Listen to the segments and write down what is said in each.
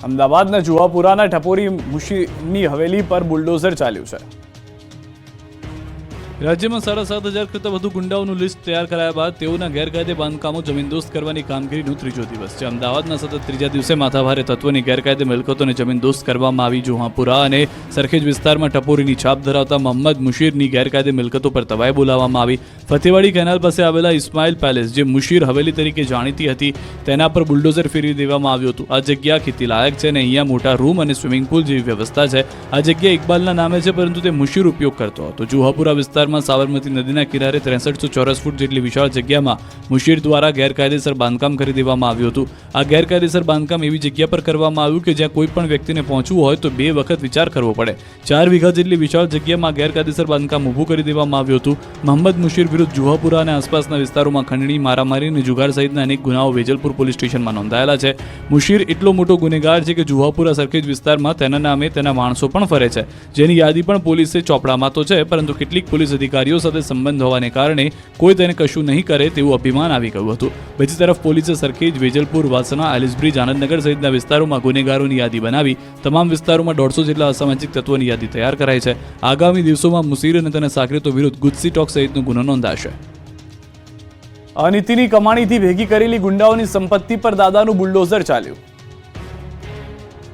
અમદાવાદના જુહાપુરાના ટપોરી મુશીરની હવેલી પર બુલડોઝર ચાલ્યું છે। રાજ્યમાં 7,500 કરતાં વધુ ગુંડાઓનું લિસ્ટ તૈયાર કરાયા બાદ તેઓના ગેરકાયદે બાંધકામો જમીનદોસ્ત કરવાની કામગીરીનો ત્રીજો દિવસ છે। અમદાવાદના સતત ત્રીજા દિવસે માથાભારે તત્વોની ગેરકાયદે મિલકતોને જમીનદોસ્ત કરવામાં આવી। જુહાપુરા અને સરખેજ વિસ્તારમાં ટપોરીની છાપ ધરાવતા મોહમ્મદ મુશીરની ગેરકાયદે મિલકતો પર તવાઈ બોલાવવામાં આવી। ફતેવાડી કેનાલ પાસે આવેલા ઇસ્માઇલ પેલેસ, જે મુશીર હવેલી તરીકે જાણીતી હતી, તેના પર બુલડોઝર ફેરવી દેવામાં આવ્યું હતું। આ જગ્યા ખેતીલાયક છે અને અહીંયા મોટા રૂમ અને સ્વિમિંગ પુલ જેવી વ્યવસ્થા છે। આ જગ્યા ઇકબાલના નામે છે, પરંતુ તે મુશીર ઉપયોગ કરતો હતો। જુહાપુરા વિસ્તાર સાબરમતી નદીના કિનારે 6300 ચોરસ ફૂટ જેટલી વિશાળ જગ્યામાં મુશીર દ્વારા ગેરકાયદેસર બાંધકામ કરી દેવામાં આવ્યું હતું। આ ગેરકાયદેસર બાંધકામ એવી જગ્યા પર કરવામાં આવ્યું કે જ્યાં કોઈ પણ વ્યક્તિને પહોંચવું હોય તો 2 વખત વિચાર કરવો પડે। 4 વીઘા જેટલી વિશાળ જગ્યામાં ગેરકાયદેસર બાંધકામ ઊભું કરી દેવામાં આવ્યું હતું। મોહમ્મદ મુશીર વિરુદ્ધ જુહાપુરા અને આસપાસના વિસ્તારોમાં ખંડણી, મારામારી અને જુગાર સહિતના અનેક ગુનાઓ વેજલપુર પોલીસ સ્ટેશનમાં નોંધાયેલા છે। મુશીર એટલો મોટો ગુનેગાર છે કે જુહાપુરા સરખેજ વિસ્તારમાં તેના નામે તેના માણસો પણ ફરે છે, જેની યાદી પણ પોલીસે ચોપડામાં તો છે, પરંતુ કેટલીક પોલીસ અધિકારીઓ સાથે સંબંધ હોવાને કારણે કોઈ તેને કશું નહીં કરે તેવું અભિમાન આવી ગયું હતું। બીજી તરફ પોલીસે સરખેજ, વેજલપુર, વાસણા, એલિસબ્રિજ, આનંદનગર સહિતના વિસ્તારોમાં ગુનેગારોની યાદી બનાવી તમામ વિસ્તારોમાં 150 જેટલા અસામાજિક તત્વોની યાદી તૈયાર કરાઈ છે। આગામી દિવસોમાં મુશીર અને તેના સાગરીતો વિરુદ્ધ ગુજસી ટોક સહિતનો ગુનો નોંધાશે। અનિતિની કમાણીથી ભેગી કરેલી ગુંડાઓની સંપત્તિ પર દાદાનું બુલડોઝર ચાલ્યું।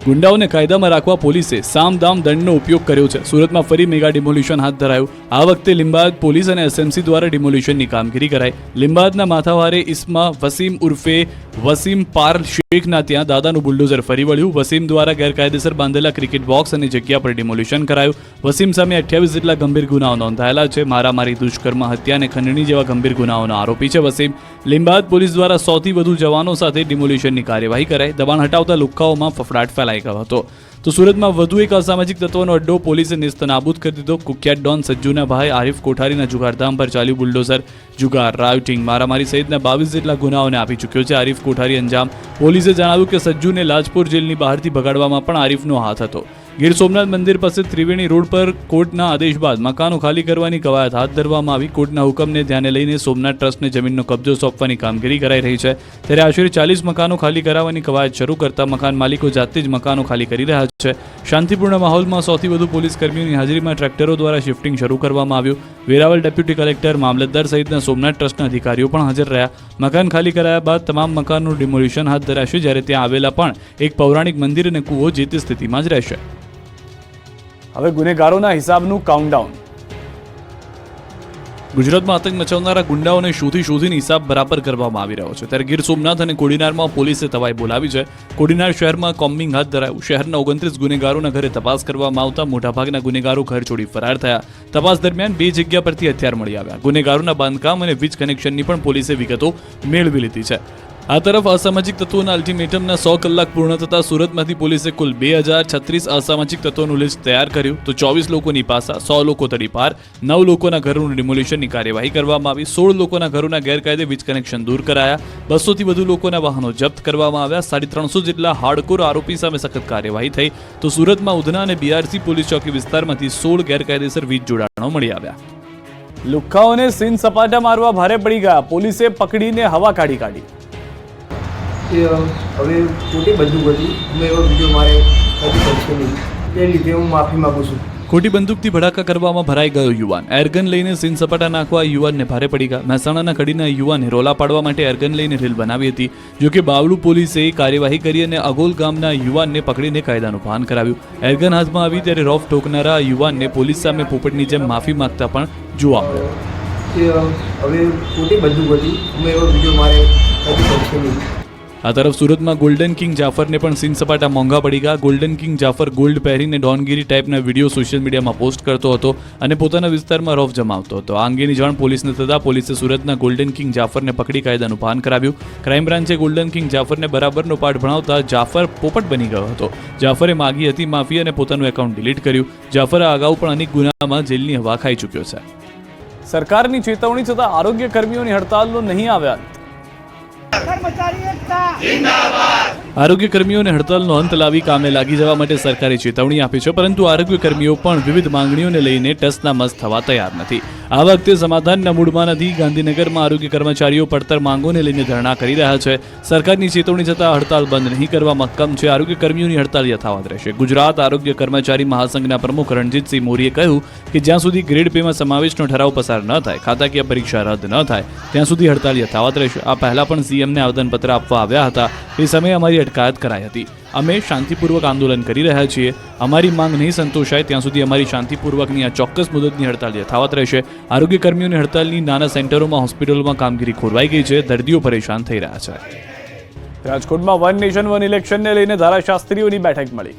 ગુંડાઓને કાયદામાં રાખવા પોલીસે સામદામ દંડનો ઉપયોગ કર્યો છે। સુરતમાં ફરી મેગા ડિમોલિશન હાથ ધરાયું। આ વખતે લીંબાયત પોલીસ અને એસએમસી દ્વારા ડિમોલિશનની કામગીરી કરાઈ। લીંબાયતના માથાવારે ઇસ્મા વસીમ ઉર્ફે વસીમ પાર શેખના ત્યાં દાદાનું બુલડોઝર ફરી વળ્યું। વસીમ દ્વારા ગેરકાયદેસર બાંધેલા ક્રિકેટ બોક્સ અને જગ્યા પર ડિમોલિશન કરાયું। વસીમ સામે 28 જેટલા ગંભીર ગુનાઓ નોંધાયેલા છે। મારામારી, દુષ્કર્મ, હત્યા અને ખંડણી જેવા ગંભીર ગુનાઓનો આરોપી છે વસીમ। લીંબાયત પોલીસ દ્વારા 100થી વધુ જવાનો સાથે ડિમોલિશનની કાર્યવાહી કરાઈ। દબાણ હટાવતા લુખ્ખાઓમાં ફફડાટ ફેલાઈ ગયો હતો। તો સુરતમાં વધુ એક અસામાજિક તત્વોનો અડ્ડો પોલીસે નેસ્તનાબૂદ કરી દીધો। કુખ્યાત ડોન સજ્જુના ભાઈ આરિફ કોઠારીના જુગારધામ પર ચાલ્યું બુલડોઝર। જુગાર, રાયોટિંગ, મારામારી સહિતના 22 જેટલા ગુનાઓને આપી ચૂક્યો છે આરિફ કોઠારી અંજામ। પોલીસે જણાવ્યું કે સજ્જુને લાજપુર જેલની બહારથી ભગાડવામાં પણ આરિફનો હાથ હતો। ગીર સોમનાથ મંદિર પાસે ત્રિવેણી રોડ પર કોર્ટના આદેશ બાદ મકાનો ખાલી કરવાની કવાયત હાથ ધરવામાં આવી। કોર્ટના હુકમને ધ્યાને લઈને સોમનાથ ટ્રસ્ટને જમીનનો કબજો સોંપવાની કામગીરી કરાઈ રહી છે। ત્યારે આશરે 40 મકાનો ખાલી કરાવવાની કવાયત શરૂ કરતા મકાન માલિકો જાતે જ મકાનો ખાલી કરી રહ્યા છે। શાંતિપૂર્ણ માહોલમાં 100થી વધુ પોલીસ કર્મીઓની હાજરીમાં ટ્રેક્ટરો દ્વારા શિફ્ટિંગ શરૂ કરવામાં આવ્યું। વેરાવળ ડેપ્યુટી કલેક્ટર, મામલતદાર સહિતના સોમનાથ ટ્રસ્ટના અધિકારીઓ પણ હાજર રહ્યા। મકાન ખાલી કરાયા બાદ તમામ મકાનનું ડિમોલિશન હાથ ધરાશે, જ્યારે ત્યાં આવેલા પણ એક પૌરાણિક મંદિર અને કૂવો જે તે સ્થિતિમાં જ રહેશે। હવે ગુનેગારોના હિસાબનું કાઉન્ટડાઉન। ગુજરાતમાં આતંક મચાવનારા ગુંડાઓને શોધીને હિસાબ બરાબર કરવામાં આવી રહ્યો છે। ત્યારે ગીર સોમનાથ અને કોડીનારમાં પોલીસે તવાઈ બોલાવી છે। કોડીનાર શહેરમાં કોમ્બિંગ હાથ ધરાયું। શહેરના 29 ગુનેગારોના ઘરે તપાસ કરવામાં આવતા મોટાભાગના ગુનેગારો ઘર છોડી ફરાર થયા। તપાસ દરમિયાન 2 જગ્યા પરથી હથિયાર મળી આવ્યા। ગુનેગારોના બાંધકામ અને વીજ કનેક્શનની પણ પોલીસે વિગતો મેળવી લીધી છે। આ તરફ અસામાજિક તત્વોના અલ્ટિમેટમના 100 કલાક પૂર્ણ થતા સુરતમાંથી પોલીસે કુલ 2036 અસામાજિક તત્વોનું લિસ્ટ તૈયાર કર્યું। તો 24 લોકોની પાસા, 100 લોકો તડીપાર, 9 લોકોના ઘરોનું ડિમોલિશનની કાર્યવાહી કરવામાં આવી। 16 લોકોના ઘરોના ગેરકાયદે વીજ કનેક્શન દૂર કરાયા। 200થી વધુ લોકોના વાહનો જપ્ત કરવામાં આવ્યા। 350 જેટલા હાર્ડકોર આરોપી સામે સખત કાર્યવાહી થઈ। તો સુરતમાં ઉધના અને બીઆરસી પોલીસ ચોકી વિસ્તારમાંથી 16 ગેરકાયદેસર વીજ જોડાણો મળી આવ્યા। લુખ્ખાઓને સીન સપાટા મારવા ભારે પડી ગયા। પોલીસે પકડીને હવા કાઢી। હવે ખોટી બંદૂક હતી, મેં એવો વિડીયો મારે હજી કરશે નહીં, એ લીધે હું માફી માગું છું। ખોટી બંદૂકથી ભડાકા કરવામાં ભરાઈ ગયો યુવાન। એરગન લઈને સીન સપાટા નાખવા યુવાનને ભારે પડી ગયા। મહેસાણાના કડીના યુવાને રોલા પાડવા માટે એરગન લઈને રીલ બનાવી હતી। જોકે બાવળુ પોલીસે કાર્યવાહી કરી અને અગોલ ગામના યુવાનને પકડીને કાયદાનું ભાન કરાવ્યું। એરગન હાથમાં આવી ત્યારે રોફ ઠોકનારા યુવાનને પોલીસ સામે પોપટની જેમ માફી માંગતા પણ જોવા મળ્યો। હવે ખોટી બંદૂક હતી, મેં એવો વિડીયો મારે હજી કરશે નહીં। આ તરફ સુરતમાં ગોલ્ડન કિંગ જાફરને પણ સીન સપાટા મોંઘા પડી ગયા। ગોલ્ડન કિંગ જાફર ગોલ્ડ પહેરીને ડોનગીરી ટાઈપના વિડીયો સોશિયલ મીડિયામાં પોસ્ટ કરતો હતો અને પોતાના વિસ્તારમાં રોફ જમાવતો હતો। આ અંગેની જાણ પોલીસને થતાં પોલીસે સુરતના ગોલ્ડન કિંગ જાફરને પકડી કાયદાનું ભાન કરાવ્યું। ક્રાઇમ બ્રાન્ચે ગોલ્ડન કિંગ જાફરને બરાબરનો પાઠ ભણાવતા જાફર પોપટ બની ગયો હતો। જાફરે માગી હતી માફી અને પોતાનું એકાઉન્ટ ડિલીટ કર્યું। જાફરે અગાઉ પણ અનેક ગુનામાં જેલની હવા ખાઈ ચૂક્યો છે। સરકારની ચેતવણી છતાં આરોગ્ય કર્મીઓની હડતાલનો નહીં આવ્યા। આરોગ્ય કર્મીઓને હડતાલનો અંત લાવી કામે લાગી જવા માટે સરકારે ચેતવણી આપી છે, પરંતુ આરોગ્ય કર્મીઓ પણ વિવિધ માંગણીઓને લઈને ટસના મસ થવા તૈયાર નથી. આ વખતે સમાધાનના મૂડમાં નથી. ગાંધીનગરમાં આરોગ્ય કર્મચારીઓ પડતર માંગોને લઈને ધરણા કરી રહ્યા છે. સરકારની ચેતવણી છતાં હડતાલ બંધ નહીં કરવા મક્કમ છે. આરોગ્ય કર્મીઓની હડતાલ યથાવત રહેશે. ગુજરાત આરોગ્ય કર્મચારી મહાસંઘના પ્રમુખ રણજીતસિંહ મોરીએ કહ્યું કે જ્યાં સુધી ગ્રેડ પેમાં સમાવેશનો ઠરાવ પસાર ન થાય, ખાતાકીય પરીક્ષા રદ ન થાય, ત્યાં સુધી હડતાલ યથાવત રહેશે. આ પહેલા પણ સીએમને આવેદનપત્ર આપવા આવ્યા હતા. એ સમયે અમારી અટકાયત કરાઈ હતી. અમે શાંતિપૂર્વક આંદોલન કરી રહ્યા છીએ. અમારી માંગ નહીં સંતોષાય ત્યાં સુધી અમારી શાંતિપૂર્વકની આ ચોક્કસ મુદતની હડતાલ યથાવત રહેશે. આરોગ્ય કર્મીઓની હડતાલની નાના સેન્ટરોમાં, હોસ્પિટલોમાં કામગીરી ખોરવાઈ ગઈ છે. દર્દીઓ પરેશાન થઈ રહ્યા છે. રાજકોટમાં વન નેશન વન ઇલેક્શનને લઈને ધારાશાસ્ત્રીઓની બેઠક મળી.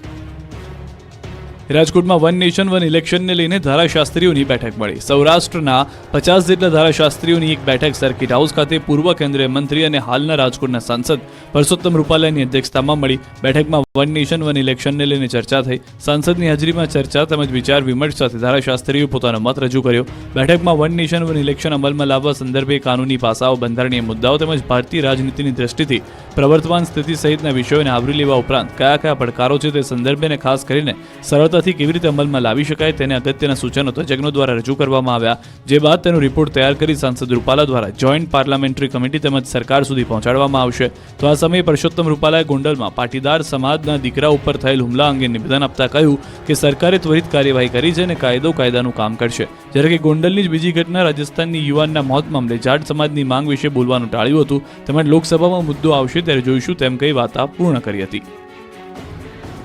રાજકોટમાં વન નેશન વન ઇલેક્શનને લઈને ધારાશાસ્ત્રીઓની બેઠક મળી. સૌરાષ્ટ્રના 50 જેટલા ધારાશાસ્ત્રીઓની એક બેઠક સર્કિટ હાઉસ ખાતે પૂર્વ કેન્દ્રીય મંત્રી અને હાલના રાજકોટના સાંસદ પરસોત્તમ રૂપાલાની અધ્યક્ષતામાં મળી. બેઠકમાં વન નેશન વન ઇલેક્શનને લઈને ચર્ચા થઈ. સાંસદની હાજરીમાં ચર્ચા તેમજ વિચાર વિમર્શ સાથે ધારાશાસ્ત્રીઓએ પોતાનો મત રજૂ કર્યો. બેઠકમાં વન નેશન વન ઇલેક્શન અમલમાં લાવવા સંદર્ભે કાનૂની પાસાઓ, બંધારણીય મુદ્દાઓ તેમજ ભારતીય રાજનીતિની દ્રષ્ટિથી પ્રવર્તમાન સ્થિતિ સહિતના વિષયોને આવરી લેવા ઉપરાંત કયા કયા પડકારો છે તે સંદર્ભેને ખાસ કરીને સરળતાથી કેવી રીતે અમલમાં લાવી શકાય તેને અગત્યના સૂચનો તજજ્ઞો દ્વારા રજૂ કરવામાં આવ્યા. જે બાદ તેનો રિપોર્ટ તૈયાર કરી સાંસદ રૂપાલા દ્વારા જોઈન્ટ પાર્લામેન્ટરી કમિટી તેમજ સરકાર સુધી પહોંચાડવામાં આવશે. તો આ સમયે પરસોત્તમ રૂપાલાએ ગોંડલમાં પાટીદાર સમાજના દીકરા ઉપર થયેલ હુમલા અંગે નિવેદન આપતા કહ્યું કે સરકારે ત્વરિત કાર્યવાહી કરી છે અને કાયદાનું કામ કરશે. જ્યારે કે ગોંડલની જ બીજી ઘટના રાજસ્થાનની યુવાનના મોત મામલે જાટ સમાજની માંગ વિશે બોલવાનું ટાળ્યું હતું. તેમજ લોકસભામાં મુદ્દો આવશે ત્યારે જોઈશું તેમ કહી વાત પૂર્ણ કરી હતી.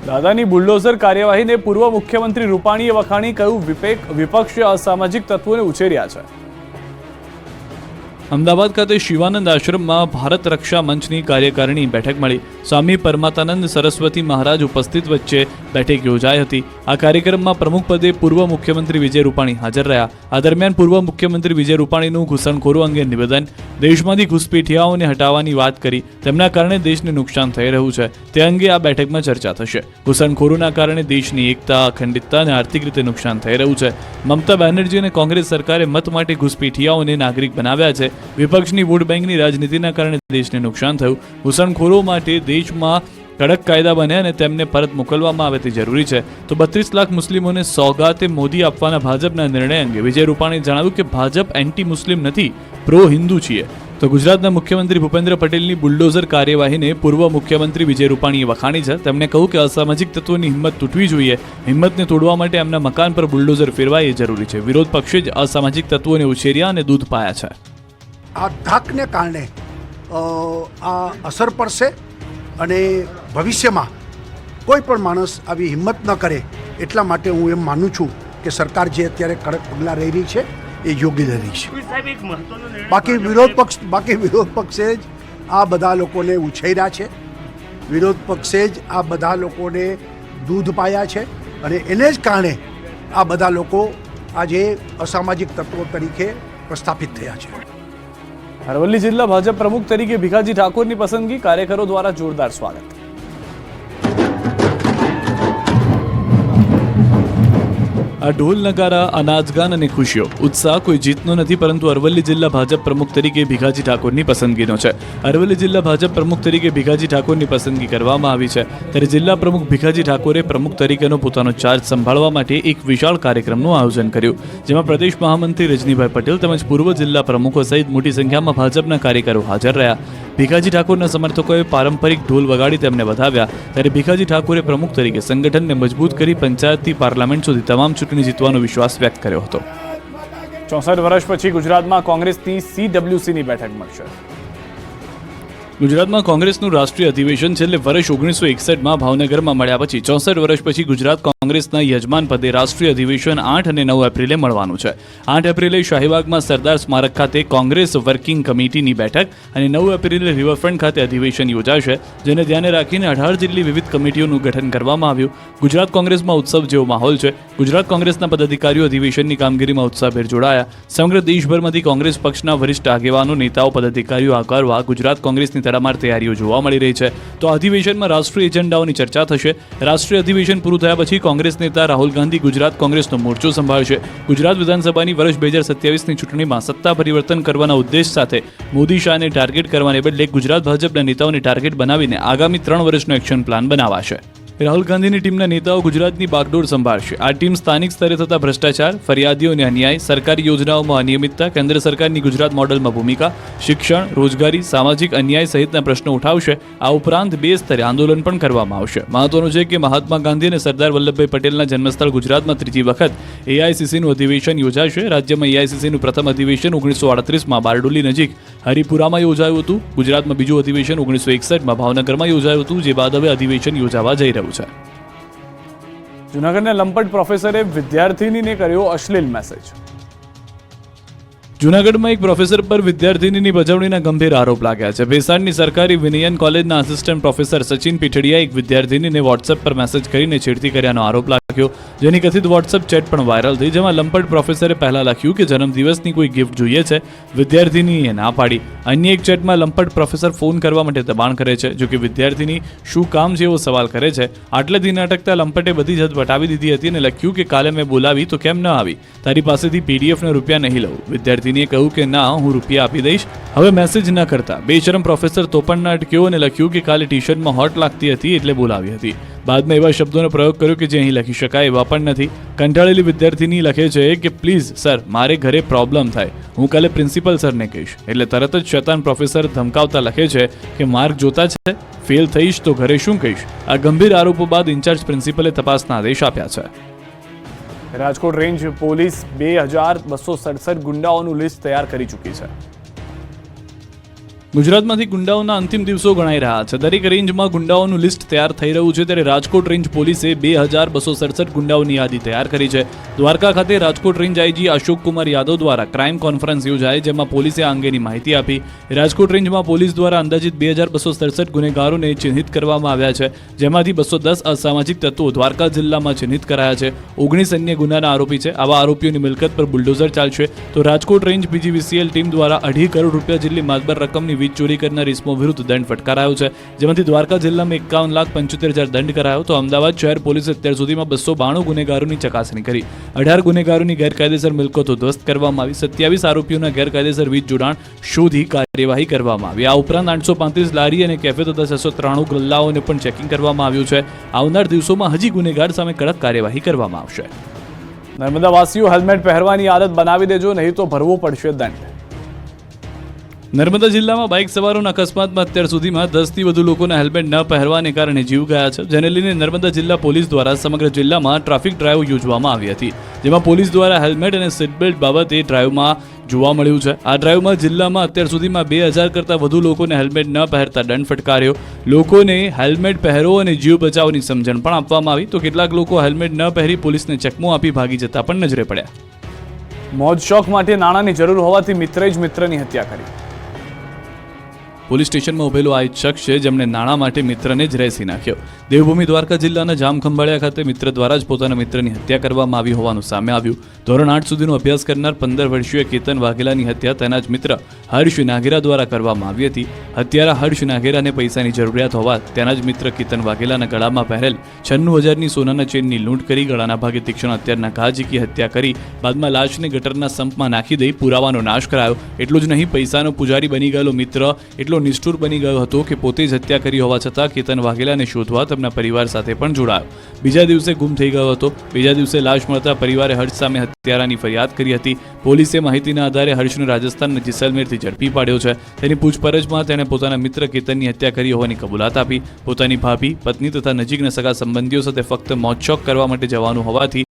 દાદાની બુલડોઝર કાર્યવાહીને પૂર્વ મુખ્યમંત્રી રૂપાણીએ વખાણી. કહ્યું વિપક્ષે અસામાજિક તત્વોને ઉછેર્યા છે. અમદાવાદ ખાતે શિવાનંદ આશ્રમમાં ભારત રક્ષા મંચની કાર્યકારિણી બેઠક મળી. સ્વામી પરમાતાનંદ સરસ્વતી મહારાજ ઉપસ્થિત વચ્ચે બેઠક યોજાઈ હતી. આ કાર્યક્રમમાં પ્રમુખ પદે પૂર્વ મુખ્યમંત્રી વિજય રૂપાણી હાજર રહ્યા. આ દરમિયાન પૂર્વ મુખ્યમંત્રી વિજય રૂપાણીનું ઘૂસણખોરો અંગે નિવેદન, દેશમાંથી ઘૂસપેઠિયાઓને હટાવવાની વાત કરી. તેમના કારણે દેશને નુકસાન થઈ રહ્યું છે તે અંગે આ બેઠકમાં ચર્ચા થશે. ઘૂસણખોરોના કારણે દેશની એકતા, અખંડિતતા અને આર્થિક રીતે નુકસાન થઈ રહ્યું છે. મમતા બેનર્જી અને કોંગ્રેસ સરકારે મત માટે ઘૂસપેઠિયાઓને નાગરિક બનાવ્યા છે. વિપક્ષની વોટ બેંકની રાજનીતિના કારણે દેશને નુકસાન થયું. ઘૂસણખોરો માટે દેશમાં કડક કાયદા બને અને તેમને પરત મોકલવામાં આવે તે જરૂરી છે. તો 32 લાખ મુસ્લિમોને સોગાતે મોદી આપવાના ભાજપના નિર્ણય અંગે વિજય રૂપાણીએ જણાવ્યું કે ભાજપ એન્ટી મુસ્લિમ નથી, પ્રો હિન્દુ છીએ. તો ગુજરાતના મુખ્યમંત્રી ભૂપેન્દ્ર પટેલની બુલડોઝર કાર્યવાહીને પૂર્વ મુખ્યમંત્રી વિજય રૂપાણીએ વખાણી છે. તેમણે કહ્યું કે અસામાજિક તત્વોની હિંમત તૂટવી જોઈએ. હિંમતને તોડવા માટે એમના મકાન પર બુલડોઝર ફેરવાય એ જરૂરી છે. વિરોધ પક્ષે જ અસામાજિક તત્વોને ઉછેર્યા અને દૂધ પાયા છે. આ ધાકને કારણે આ અસર પડશે અને ભવિષ્યમાં કોઈ પણ માણસ આવી હિંમત ન કરે એટલા માટે હું એમ માનું છું કે સરકાર જે અત્યારે કડક પગલાં લઈ રહી છે એ યોગ્ય લઈ રહી છે. બાકી વિરોધ પક્ષે જ આ બધા લોકોને ઉછેર્યા છે. વિરોધ પક્ષે જ આ બધા લોકોને દૂધ પાયા છે અને એને જ કારણે આ બધા લોકો આજે અસામાજિક તત્વો તરીકે પ્રસ્થાપિત થયા છે. અરવલ્લી જિલ્લા ભાજપ પ્રમુખ તરીકે ભીખાજી ઠાકોરની પસંદગી. કાર્યકરો દ્વારા જોરદાર સ્વાગત. આ ઢોલ નગારા, અનાજગાન અને ખુશીઓ, ઉત્સાહ કોઈ જીતનો નથી પરંતુ અરવલ્લી જિલ્લા ભાજપ પ્રમુખ તરીકે ભીખાજી ઠાકોરની પસંદગીનો છે. અરવલ્લી જિલ્લા ભાજપ પ્રમુખ તરીકે ભીખાજી ઠાકોરની પસંદગી કરવામાં આવી છે. ત્યારે જિલ્લા પ્રમુખ ભીખાજી ઠાકોરે પ્રમુખ તરીકેનો પોતાનો ચાર્જ સંભાળવા માટે એક વિશાળ કાર્યક્રમનું આયોજન કર્યું, જેમાં પ્રદેશ મહામંત્રી રજનીભાઈ પટેલ તેમજ પૂર્વ જિલ્લા પ્રમુખો સહિત મોટી સંખ્યામાં ભાજપના કાર્યકરો હાજર રહ્યા. ભીખાજી ઠાકોરના સમર્થકોએ પારંપરિક ઢોલ વગાડી તેમને વધાવ્યા. ત્યારે ભીખાજી ઠાકોરે પ્રમુખ તરીકે સંગઠનને મજબૂત કરી પંચાયતથી પાર્લામેન્ટ સુધી તમામ ચૂંટણી જીતવાનો વિશ્વાસ વ્યક્ત કર્યો હતો. 64 વર્ષ પછી ગુજરાતમાં કોંગ્રેસની CWCની બેઠક મળશે. ગુજરાતમાં કોંગ્રેસનું રાષ્ટ્રીય અધિવેશન છેલ્લે વર્ષ 1961માં ભાવનગરમાં મળ્યા પછી 64 વર્ષ પછી ગુજરાત કોંગ્રેસના યજમાન પદે રાષ્ટ્રીય અધિવેશન 8 અને 9 એપ્રિલે મળવાનું છે. 8 એપ્રિલે શાહીબાગમાં સરદાર સ્મારક ખાતે કોંગ્રેસ વર્કિંગ કમિટીની બેઠક અને 9 એપ્રિલે રિવરફ્રન્ટ ખાતે અધિવેશન યોજાશે, જેને ધ્યાને રાખીને 18 જેટલી વિવિધ કમિટીઓનું ગઠન કરવામાં આવ્યું. ગુજરાત કોંગ્રેસમાં ઉત્સવ જેવો માહોલ છે. ગુજરાત કોંગ્રેસના પદાધિકારીઓ અધિવેશનની કામગીરીમાં ઉત્સાહભેર જોડાયા. સમગ્ર દેશભરમાંથી કોંગ્રેસ પક્ષના વરિષ્ઠ આગેવાનો, નેતાઓ, પદાધિકારીઓ આવકારવા ગુજરાત કોંગ્રેસની તડામાર તૈયારીઓ જોવા મળી રહી છે. તો અધિવેશનમાં રાષ્ટ્રીય એજન્ડાઓની ચર્ચા થશે. રાષ્ટ્રીય અધિવેશન પૂરું થયા પછી કોંગ્રેસ નેતા રાહુલ ગાંધી ગુજરાત કોંગ્રેસનો મોરચો સંભાળશે. ગુજરાત વિધાનસભાની વર્ષ 2027ની ચૂંટણીમાં સત્તા પરિવર્તન કરવાના ઉદ્દેશ સાથે મોદી શાહને ટાર્ગેટ કરવાને બદલે ગુજરાત ભાજપના નેતાઓને ટાર્ગેટ બનાવીને આગામી 3 વર્ષનો એક્શન પ્લાન બનાવાશે. રાહુલ ગાંધીની ટીમના નેતાઓ ગુજરાતની બાગડોર સંભાળશે. આ ટીમ સ્થાનિક સ્તરે થતા ભ્રષ્ટાચાર, ફરિયાદીઓ અને અન્યાય, સરકારી યોજનાઓમાં અનિયમિતતા, કેન્દ્ર સરકારની ગુજરાત મોડલમાં ભૂમિકા, શિક્ષણ, રોજગારી, સામાજિક અન્યાય સહિતના પ્રશ્નો ઉઠાવશે. આ ઉપરાંત 2 સ્તરે આંદોલન પણ કરવામાં આવશે. મહત્વનું છે કે મહાત્મા ગાંધી અને સરદાર વલ્લભભાઈ પટેલના જન્મસ્થળ ગુજરાતમાં ત્રીજી વખત એઆઈસીસીનું અધિવેશન યોજાશે. રાજ્યમાં એઆઈસીસીનું પ્રથમ અધિવેશન 1938માં બારડોલી નજીક હરિપુરામાં યોજાયું હતું. ગુજરાતમાં બીજું અધિવેશન 1961માં ભાવનગરમાં યોજાયું હતું, જે બાદ હવે અધિવેશન યોજાવા જઈ રહ્યું છે. જૂનાગઢના લંપટ પ્રોફેસરે વિદ્યાર્થીનીને કર્યો અશ્લીલ મેસેજ. જૂનાગઢમાં એક પ્રોફેસર પર વિદ્યાર્થીનીની બજવણીના ગંભીર આરોપ લાગ્યા છે. ભેસાણની સરકારી વિનયન કોલેજના આસિસ્ટન્ટ પ્રોફેસર સચિન પીઠડિયાએ એક વિદ્યાર્થીનીને વોટ્સએપ પર મેસેજ કરીને છેડતી કર્યાનો આરોપ લાગ્યો, જેની કથિત વોટ્સએપ ચેટ પણ વાયરલ થઈ, જેમાં લંપટ પ્રોફેસરે પહેલા લખ્યું કે જન્મદિવસની કોઈ ગિફ્ટ જોઈએ છે. વિદ્યાર્થીનીએ ના પાડી. અન્ય એક ચેટમાં લંપટ પ્રોફેસર ફોન કરવા માટે દબાણ કરે છે. જો કે વિદ્યાર્થીની શું કામ છે એવો સવાલ કરે છે. આટલેથી ન અટકતા લંપટે બધી જ હદ વટાવી દીધી હતી અને લખ્યું કે કાલે મેં બોલાવી તો કેમ ન આવી? તારી પાસેથી પીડીએફના રૂપિયા નહીં લઉં. વિદ્યાર્થીનીએ કહ્યું કે ના, હું રૂપિયા આપી દઈશ. હવે મેસેજ ન કરતા બેશરમ પ્રોફેસર તો પણ ન અટક્યો અને લખ્યું કે કાલે ટી શર્ટમાં હોટ લાગતી હતી એટલે બોલાવી હતી. બાદમાં એવા શબ્દોનો પ્રયોગ કર્યો કે જે અહીં લખી શકાય એવા પણ નથી. કંટાળેલી વિદ્યાર્થીની લખે છે કે પ્લીઝ સર, મારે ઘરે પ્રોબ્લેમ થાય, હું કાલે પ્રિન્સિપલ સરને કહીશ. એટલે તરત જ શૈતાન પ્રોફેસર ધમકાવતા લખે છે કે માર્ક જોતા છે, ફેલ થઈશ તો ઘરે શું કહીશ. આ ગંભીર આરોપો બાદ ઇન્ચાર્જ પ્રિન્સિપલે તપાસના આદેશ આપ્યા છે. રાજકોટ રેન્જ પોલીસ 2267 ગુંડાઓનું લિસ્ટ તૈયાર કરી ચૂકી છે. ગુજરાતમાંથી ગુંડાઓના અંતિમ દિવસો ગણાઈ રહ્યા છે. દરેક રેન્જમાં ગુંડાઓનું લિસ્ટ તૈયાર થઈ રહ્યું છે, ત્યારે રાજકોટ રેન્જ પોલીસે 2267 ગુંડાઓની યાદી તૈયાર કરી છે. દ્વારકા ખાતે રાજકોટ રેન્જ આઈજી અશોક કુમાર યાદવ દ્વારા ક્રાઇમ કોન્ફરન્સ યોજાઈ, જેમાં પોલીસે આ અંગેની માહિતી આપી. રાજકોટ રેન્જમાં પોલીસ દ્વારા અંદાજિત 2267 ગુનેગારોને ચિહ્નિત કરવામાં આવ્યા છે, જેમાંથી 210 અસામાજિક તત્વો દ્વારકા જિલ્લામાં ચિહ્નિત કરાયા છે. 19 અન્ય ગુનાના આરોપી છે. આવા આરોપીઓની મિલકત પર બુલડોઝર ચાલશે. તો રાજકોટ રેન્જ પીજીવીસીએલ ટીમ દ્વારા 2.5 કરોડ રૂપિયા જેટલી માતબર રકમની વીજ ચોરી કરનાર ઇસમો વિરુદ્ધ દંડ ફટકારાયો છે, જેમાંથી દ્વારકા જિલ્લામાં 51,75,000 દંડ કરાયો. તો અમદાવાદ શહેર પોલીસે અત્યાર સુધીમાં 292 ગુનેગારોની ચકાસણી કરી. 18 ગુનેગારોની ગેરકાયદેસર મિલકતો ધ્વસ્ત કરવામાં આવી. 27 આરોપીઓના ગેરકાયદેસર વીજ જોડાણ શોધી કાર્યવાહી કરવામાં આવી. આ ઉપરાંત 835 લારી અને કેફે તથા 693 ગલ્લાઓને પણ ચેકિંગ કરવામાં આવ્યું છે. આવનાર દિવસોમાં હજી ગુનેગાર સામે કડક કાર્યવાહી કરવામાં આવશે. નર્મદાવાસીઓ હેલ્મેટ પહેરવાની આદત બનાવી દેજો, નહીં તો ભરવો પડશે દંડ. નર્મદા જિલ્લામાં બાઇક સવારોના અકસ્માતમાં અત્યાર સુધીમાં 10થી વધુ લોકોના હેલ્મેટ ન પહેરવાને કારણે જીવ ગયા છે, જેને લઈને નર્મદા જિલ્લા પોલીસ દ્વારા સમગ્ર જિલ્લામાં ટ્રાફિક ડ્રાઈવ યોજવામાં આવી હતી, જેમાં પોલીસ દ્વારા હેલ્મેટ અને સીટ બેલ્ટ બાબતે ડ્રાઈવમાં જોવા મળ્યું છે. આ ડ્રાઈવમાં જિલ્લામાં અત્યાર સુધીમાં 2000 કરતાં વધુ લોકોને હેલ્મેટ ન પહેરતા દંડ ફટકાર્યો. લોકોને હેલ્મેટ પહેરો અને જીવ બચાવની સમજણ પણ આપવામાં આવી. તો કેટલાક લોકો હેલ્મેટ ન પહેરી પોલીસને ચકમો આપી ભાગી જતા પણ નજરે પડ્યા. મોજ શોખ માટે નાણાંની જરૂર હોવાથી મિત્રે જ મિત્રની હત્યા કરી. પોલીસ સ્ટેશનમાં ઉભેલો આ એક શખ્સ છે, જેમણે નાણાં માટે મિત્રને જ રેસી નાખ્યો. દેવભૂમિ દ્વારકા જિલ્લાના જામખંભાળિયા ખાતે મિત્ર દ્વારા જ પોતાના મિત્રની હત્યા કરવામાં આવી હોવાનું સામે આવ્યું. ધોરણ 8 સુધીનો અભ્યાસ કરનાર 15 વર્ષીય કેતન વાઘેલાની હત્યા તેના જ મિત્ર હર્ષ નાઘેરા દ્વારા કરવામાં આવી હતી. હત્યારા હર્ષ નાઘેરાને પૈસાની જરૂરિયાત હોવા તેના જ મિત્ર કેતન વાઘેલાના ગળામાં પહેરેલ 96,000ની સોનાના ચેનની લૂંટ કરી ગળાના ભાગે તીક્ષ્ણ હત્યારના ઘા ઝીકી હત્યા કરી બાદમાં લાશને ગટરના સંપમાં નાખી દઈ પુરાવાનો નાશ કરાયો. એટલું જ નહીં, પૈસાનો પૂજારી બની ગયેલો મિત્ર એટલો નિષ્ઠુર બની ગયો હતો કે પોતે જ હત્યા કરી હોવા છતાં કેતન વાઘેલાને શોધવા તેમના પરિવાર સાથે પણ જોડાયો. બીજા દિવસે ગુમ થઈ ગયો હતો. બીજા દિવસે લાશ મળતા પરિવારે હર્ષ સામે હત્યારાની ફરિયાદ કરી હતી. પોલીસે માહિતીના આધારે હર્ષને રાજસ્થાનના જેસલમેરથી ઝડપી પાડ્યો છે. તેની પૂછપરછમાં તેણે પોતાના મિત્ર કેતનની હત્યા કરી હોવાની કબૂલાત આપી. પોતાની ભાભી, પત્ની તથા નજીકના સગા સંબંધીઓ સાથે ફક્ત મોજ શોખ કરવા માટે જવાનું હોવાથી